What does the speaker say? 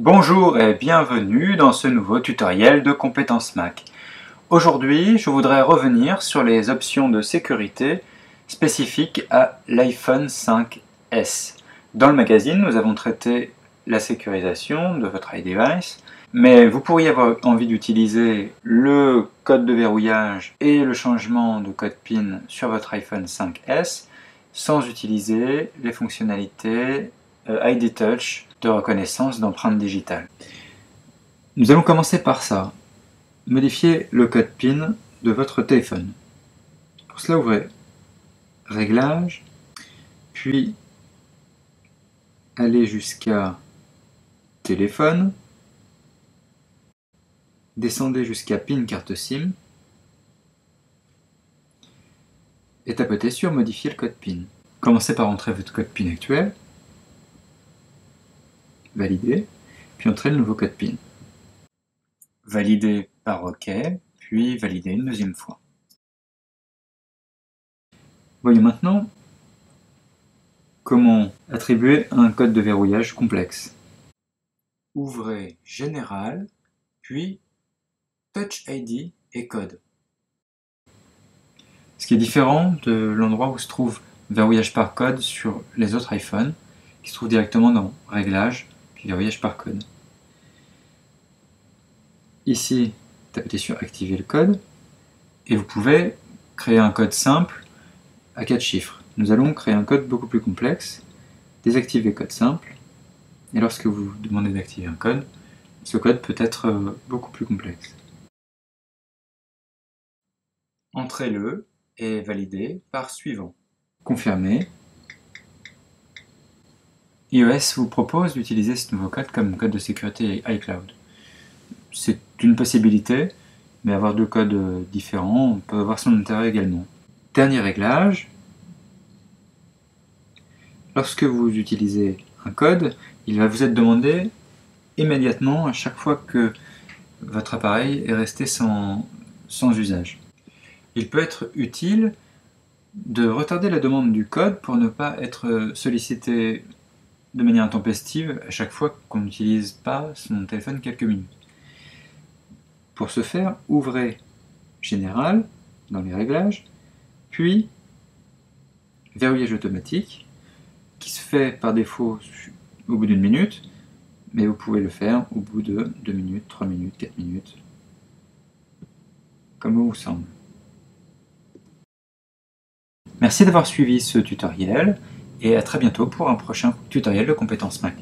Bonjour et bienvenue dans ce nouveau tutoriel de compétences Mac. Aujourd'hui, je voudrais revenir sur les options de sécurité spécifiques à l'iPhone 5S. Dans le magazine, nous avons traité la sécurisation de votre iDevice, mais vous pourriez avoir envie d'utiliser le code de verrouillage et le changement de code PIN sur votre iPhone 5S sans utiliser les fonctionnalités ID Touch de reconnaissance d'empreintes digitales. Nous allons commencer par ça. Modifier le code PIN de votre téléphone. Pour cela, ouvrez Réglages, puis allez jusqu'à Téléphone, descendez jusqu'à PIN carte SIM et tapotez sur Modifier le code PIN. Commencez par entrer votre code PIN actuel, valider, puis entrez le nouveau code PIN. Valider par OK, puis valider une deuxième fois. Voyons maintenant comment attribuer un code de verrouillage complexe. Ouvrez Général, puis Touch ID et Code. Ce qui est différent de l'endroit où se trouve verrouillage par code sur les autres iPhones, qui se trouve directement dans Réglages, puis verrouillage par code. Ici, tapez sur Activer le code, et vous pouvez créer un code simple à 4 chiffres. Nous allons créer un code beaucoup plus complexe, désactiver code simple, et lorsque vous demandez d'activer un code, ce code peut être beaucoup plus complexe. Entrez-le et validez par suivant. Confirmer. iOS vous propose d'utiliser ce nouveau code comme code de sécurité iCloud. C'est une possibilité, mais avoir deux codes différents peut avoir son intérêt également. Dernier réglage. Lorsque vous utilisez un code, il va vous être demandé immédiatement à chaque fois que votre appareil est resté sans usage. Il peut être utile de retarder la demande du code pour ne pas être sollicité de manière intempestive à chaque fois qu'on n'utilise pas son téléphone quelques minutes. Pour ce faire, ouvrez Général dans les réglages, puis verrouillage automatique qui se fait par défaut au bout d'une minute, mais vous pouvez le faire au bout de 2 minutes, 3 minutes, 4 minutes, comme bon vous semble. Merci d'avoir suivi ce tutoriel et à très bientôt pour un prochain tutoriel de compétences Mac.